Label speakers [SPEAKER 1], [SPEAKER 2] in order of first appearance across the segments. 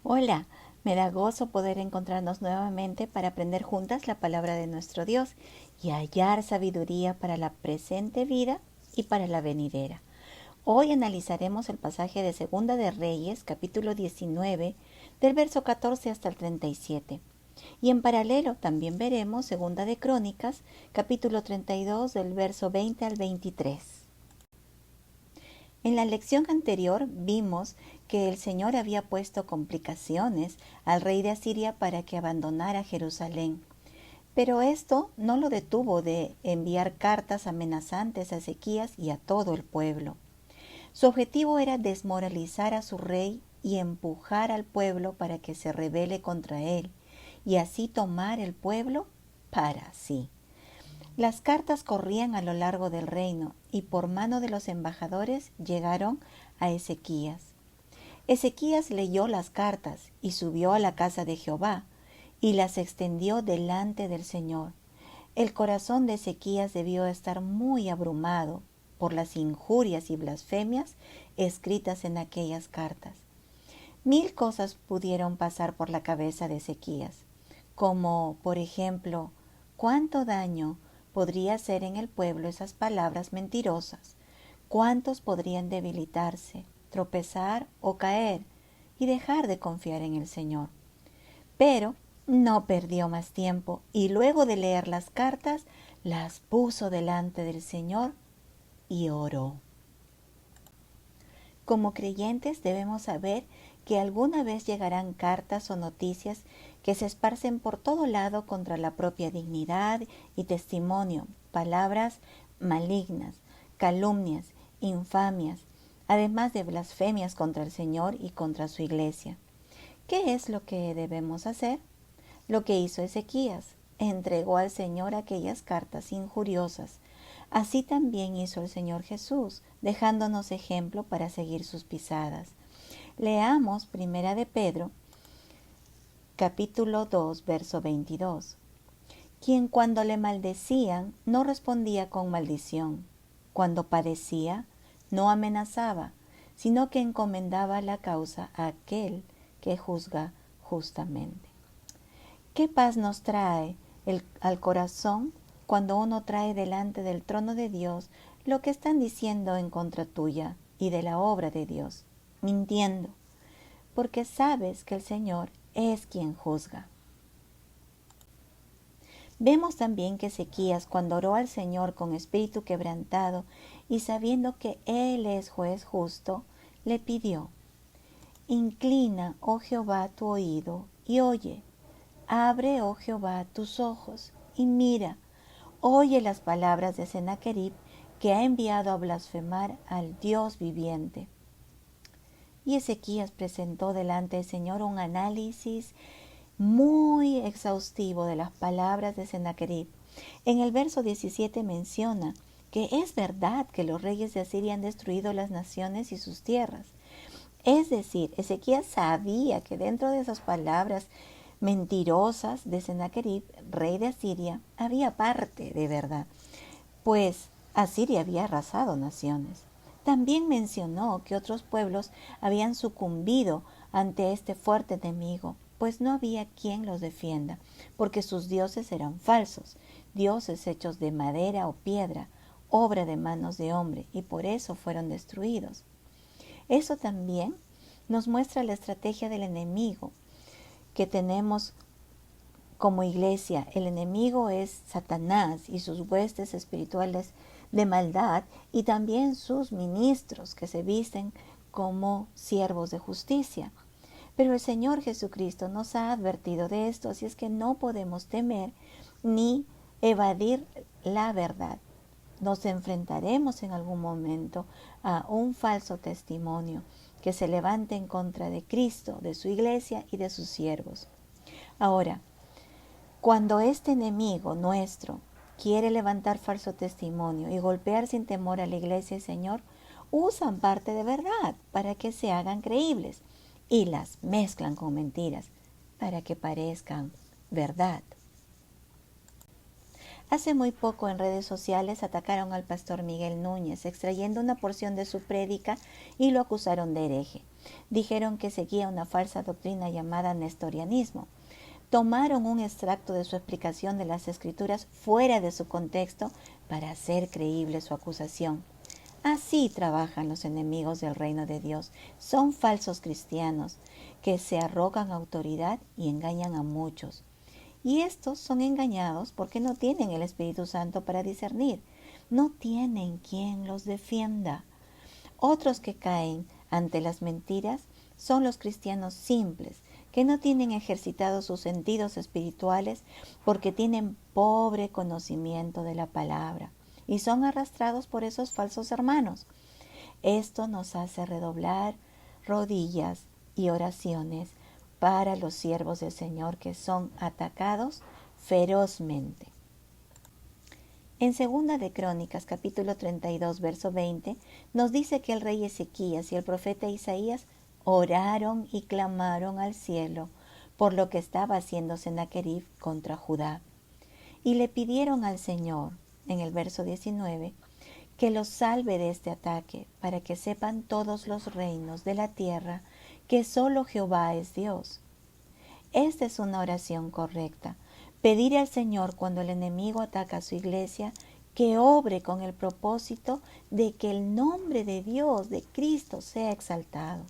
[SPEAKER 1] Hola, me da gozo poder encontrarnos nuevamente para aprender juntas la palabra de nuestro Dios y hallar sabiduría para la presente vida y para la venidera. Hoy analizaremos el pasaje de Segunda de Reyes, capítulo 19, del verso 14 hasta el 37. Y en paralelo también veremos Segunda de Crónicas, capítulo 32, del verso 20 al 23. En la lección anterior vimos que el Señor había puesto complicaciones al rey de Asiria para que abandonara Jerusalén. Pero esto no lo detuvo de enviar cartas amenazantes a Ezequías y a todo el pueblo. Su objetivo era desmoralizar a su rey y empujar al pueblo para que se rebele contra él, y así tomar el pueblo para sí. Las cartas corrían a lo largo del reino y por mano de los embajadores llegaron a Ezequías. Ezequías leyó las cartas y subió a la casa de Jehová y las extendió delante del Señor. El corazón de Ezequías debió estar muy abrumado por las injurias y blasfemias escritas en aquellas cartas. Mil cosas pudieron pasar por la cabeza de Ezequías, como, por ejemplo, cuánto daño podría hacer en el pueblo esas palabras mentirosas, cuántos podrían debilitarse, tropezar o caer y dejar de confiar en el Señor. Pero no perdió más tiempo y luego de leer las cartas, las puso delante del Señor y oró. Como creyentes debemos saber que alguna vez llegarán cartas o noticias que se esparcen por todo lado contra la propia dignidad y testimonio, palabras malignas, calumnias, infamias, además de blasfemias contra el Señor y contra su iglesia. ¿Qué es lo que debemos hacer? Lo que hizo Ezequías, entregó al Señor aquellas cartas injuriosas. Así también hizo el Señor Jesús, dejándonos ejemplo para seguir sus pisadas. Leamos Primera de Pedro, capítulo 2, verso 22. Quien cuando le maldecían no respondía con maldición, cuando padecía no amenazaba, sino que encomendaba la causa a aquel que juzga justamente. ¿Qué paz nos trae al corazón cuando uno trae delante del trono de Dios lo que están diciendo en contra tuya y de la obra de Dios, mintiendo? Porque sabes que el Señor es quien juzga. Vemos también que Ezequías, cuando oró al Señor con espíritu quebrantado y sabiendo que Él es juez justo, le pidió: Inclina, oh Jehová, tu oído y oye. Abre, oh Jehová, tus ojos y mira. Oye las palabras de Sennacherib, que ha enviado a blasfemar al Dios viviente. Y Ezequías presentó delante del Señor un análisis muy exhaustivo de las palabras de Sennacherib. En el verso 17 menciona que es verdad que los reyes de Asiria han destruido las naciones y sus tierras. Es decir, Ezequías sabía que dentro de esas palabras mentirosas de Sennacherib, rey de Asiria, había parte de verdad, pues Asiria había arrasado naciones. También mencionó que otros pueblos habían sucumbido ante este fuerte enemigo, pues no había quien los defienda, porque sus dioses eran falsos, dioses hechos de madera o piedra, obra de manos de hombre, y por eso fueron destruidos. Eso también nos muestra la estrategia del enemigo que tenemos como iglesia. El enemigo es Satanás y sus huestes espirituales de maldad y también sus ministros que se visten como siervos de justicia. Pero el Señor Jesucristo nos ha advertido de esto, así es que no podemos temer ni evadir la verdad. Nos enfrentaremos en algún momento a un falso testimonio que se levante en contra de Cristo, de su iglesia y de sus siervos. Ahora, cuando este enemigo nuestro quiere levantar falso testimonio y golpear sin temor a la iglesia y Señor, usan parte de verdad para que se hagan creíbles y las mezclan con mentiras para que parezcan verdad. Hace muy poco en redes sociales atacaron al pastor Miguel Núñez, extrayendo una porción de su prédica y lo acusaron de hereje. Dijeron que seguía una falsa doctrina llamada nestorianismo. Tomaron un extracto de su explicación de las Escrituras fuera de su contexto para hacer creíble su acusación. Así trabajan los enemigos del reino de Dios. Son falsos cristianos que se arrogan autoridad y engañan a muchos. Y estos son engañados porque no tienen el Espíritu Santo para discernir. No tienen quien los defienda. Otros que caen ante las mentiras son los cristianos simples, que no tienen ejercitados sus sentidos espirituales porque tienen pobre conocimiento de la palabra y son arrastrados por esos falsos hermanos. Esto nos hace redoblar rodillas y oraciones para los siervos del Señor que son atacados ferozmente. En Segunda de Crónicas, capítulo 32, verso 20, nos dice que el rey Ezequías y el profeta Isaías oraron y clamaron al cielo por lo que estaba haciendo Sennacherib contra Judá. Y le pidieron al Señor, en el verso 19, que los salve de este ataque, para que sepan todos los reinos de la tierra que solo Jehová es Dios. Esta es una oración correcta. Pedir al Señor cuando el enemigo ataca a su iglesia que obre con el propósito de que el nombre de Dios, de Cristo, sea exaltado,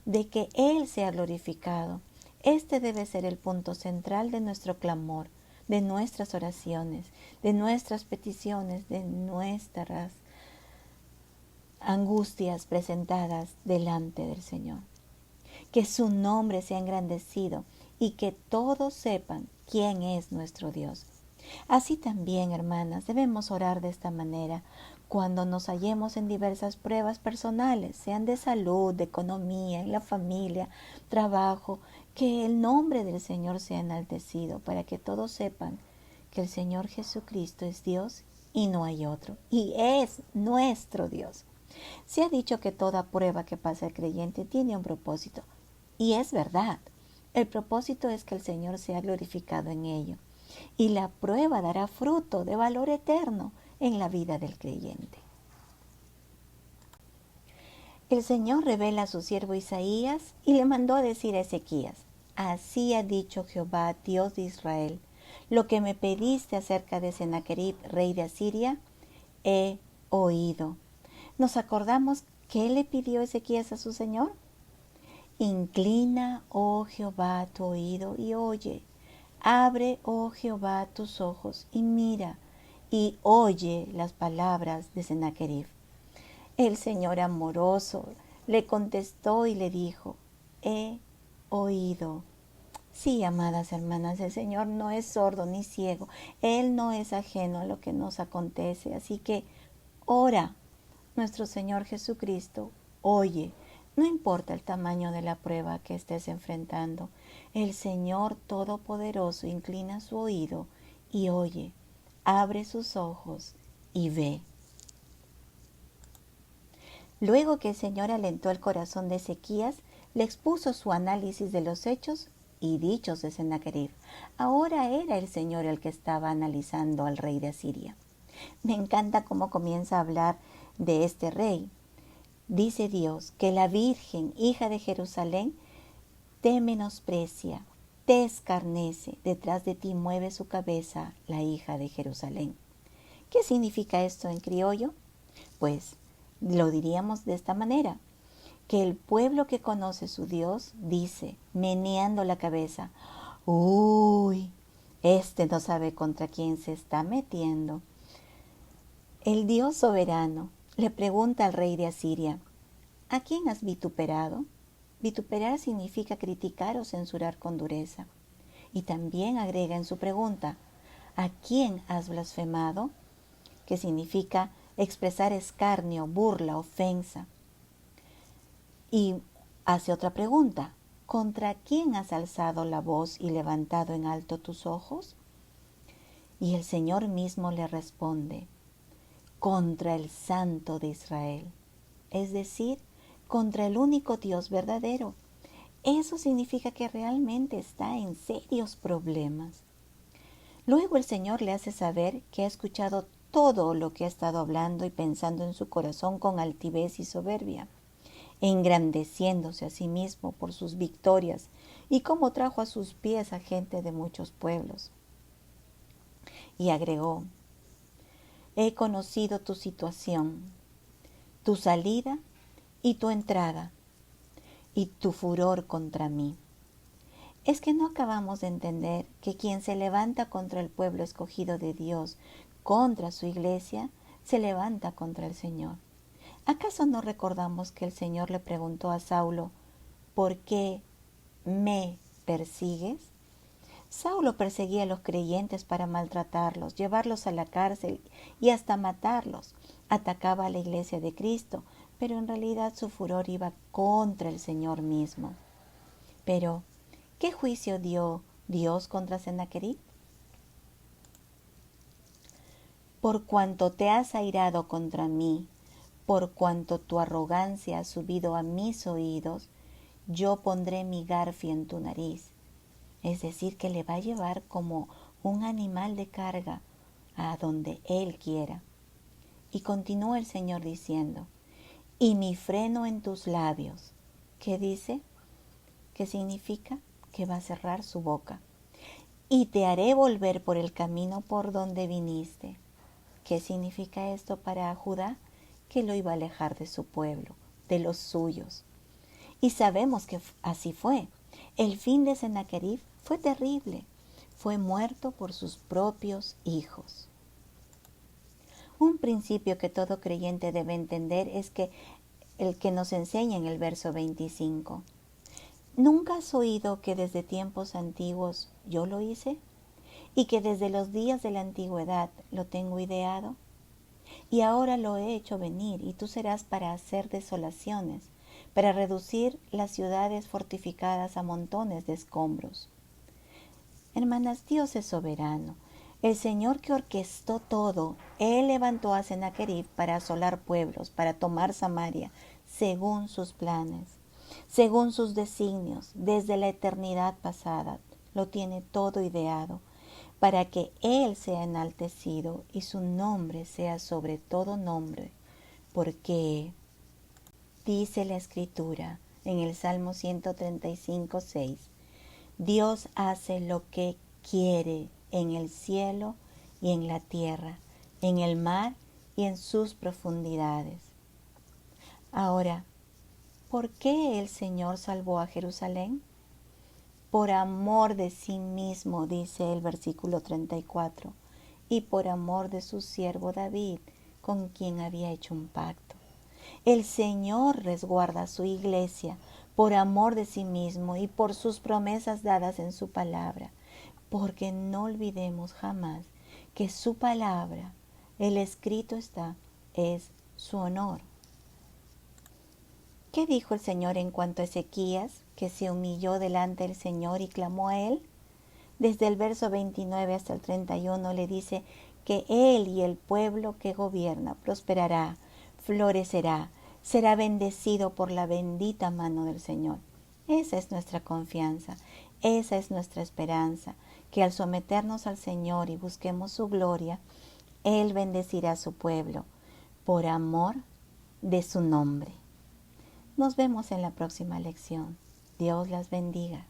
[SPEAKER 1] de que Él sea glorificado. Este debe ser el punto central de nuestro clamor, de nuestras oraciones, de nuestras peticiones, de nuestras angustias presentadas delante del Señor. Que su nombre sea engrandecido y que todos sepan quién es nuestro Dios. Así también, hermanas, debemos orar de esta manera cuando nos hallemos en diversas pruebas personales, sean de salud, de economía, en la familia, trabajo, que el nombre del Señor sea enaltecido para que todos sepan que el Señor Jesucristo es Dios y no hay otro, y es nuestro Dios. Se ha dicho que toda prueba que pasa el creyente tiene un propósito, y es verdad. El propósito es que el Señor sea glorificado en ello, y la prueba dará fruto de valor eterno en la vida del creyente. El Señor revela a su siervo Isaías y le mandó a decir a Ezequías: así ha dicho Jehová, Dios de Israel, lo que me pediste acerca de Sennacherib, rey de Asiria, he oído. ¿Nos acordamos qué le pidió Ezequías a su Señor? Inclina, oh Jehová, tu oído y oye. Abre, oh Jehová, tus ojos y mira, y oye las palabras de Sennacherib. El Señor amoroso le contestó y le dijo: he oído. Sí, amadas hermanas, el Señor no es sordo ni ciego. Él no es ajeno a lo que nos acontece. Así que ora. Nuestro Señor Jesucristo oye. No importa el tamaño de la prueba que estés enfrentando, el Señor Todopoderoso inclina su oído y oye, abre sus ojos y ve. Luego que el Señor alentó el corazón de Ezequías, le expuso su análisis de los hechos y dichos de Sennacherib. Ahora era el Señor el que estaba analizando al rey de Asiria. Me encanta cómo comienza a hablar de este rey. Dice Dios que la Virgen, hija de Jerusalén, te menosprecia, te escarnece, detrás de ti mueve su cabeza la hija de Jerusalén. ¿Qué significa esto en criollo? Pues lo diríamos de esta manera, que el pueblo que conoce su Dios dice, meneando la cabeza: uy, este no sabe contra quién se está metiendo. El Dios soberano le pregunta al rey de Asiria: ¿a quién has vituperado? Vituperar significa criticar o censurar con dureza. Y también agrega en su pregunta: ¿a quién has blasfemado? Que significa expresar escarnio, burla, ofensa. Y hace otra pregunta: ¿contra quién has alzado la voz y levantado en alto tus ojos? Y el Señor mismo le responde: contra el Santo de Israel, es decir, contra el único Dios verdadero. Eso significa que realmente está en serios problemas. Luego el Señor le hace saber que ha escuchado todo lo que ha estado hablando y pensando en su corazón con altivez y soberbia, engrandeciéndose a sí mismo por sus victorias y cómo trajo a sus pies a gente de muchos pueblos. Y agregó: he conocido tu situación, tu salida y tu entrada, y tu furor contra mí. ¿Es que no acabamos de entender que quien se levanta contra el pueblo escogido de Dios, contra su iglesia, se levanta contra el Señor? ¿Acaso no recordamos que el Señor le preguntó a Saulo: ¿por qué me persigues? Saulo perseguía a los creyentes para maltratarlos, llevarlos a la cárcel y hasta matarlos. Atacaba a la iglesia de Cristo, pero en realidad su furor iba contra el Señor mismo. Pero, ¿qué juicio dio Dios contra Sennacherib? Por cuanto te has airado contra mí, por cuanto tu arrogancia ha subido a mis oídos, yo pondré mi garfio en tu nariz. Es decir, que le va a llevar como un animal de carga a donde él quiera. Y continúa el Señor diciendo: y mi freno en tus labios. ¿Qué dice? ¿Qué significa? Que va a cerrar su boca. Y te haré volver por el camino por donde viniste. ¿Qué significa esto para Judá? Que lo iba a alejar de su pueblo, de los suyos. Y sabemos que así fue. El fin de Sennacherib fue terrible. Fue muerto por sus propios hijos. Un principio que todo creyente debe entender es que el que nos enseña en el verso 25. ¿Nunca has oído que desde tiempos antiguos yo lo hice? ¿Y que desde los días de la antigüedad lo tengo ideado? Y ahora lo he hecho venir, y tú serás para hacer desolaciones, para reducir las ciudades fortificadas a montones de escombros. Hermanas, Dios es soberano. El Señor que orquestó todo, Él levantó a Sennacherib para asolar pueblos, para tomar Samaria, según sus planes, según sus designios, desde la eternidad pasada. Lo tiene todo ideado, para que Él sea enaltecido y su nombre sea sobre todo nombre, porque dice la Escritura en el Salmo 135:6, Dios hace lo que quiere en el cielo y en la tierra, en el mar y en sus profundidades. Ahora, ¿por qué el Señor salvó a Jerusalén? Por amor de sí mismo, dice el versículo 34, y por amor de su siervo David, con quien había hecho un pacto. El Señor resguarda a su iglesia por amor de sí mismo y por sus promesas dadas en su palabra, porque no olvidemos jamás que su palabra, el escrito está, es su honor. ¿Qué dijo el Señor en cuanto a Ezequías, que se humilló delante del Señor y clamó a Él? Desde el verso 29 hasta el 31 le dice que Él y el pueblo que gobierna prosperará, florecerá, será bendecido por la bendita mano del Señor. Esa es nuestra confianza, esa es nuestra esperanza, que al someternos al Señor y busquemos su gloria, Él bendecirá a su pueblo por amor de su nombre. Nos vemos en la próxima lección. Dios las bendiga.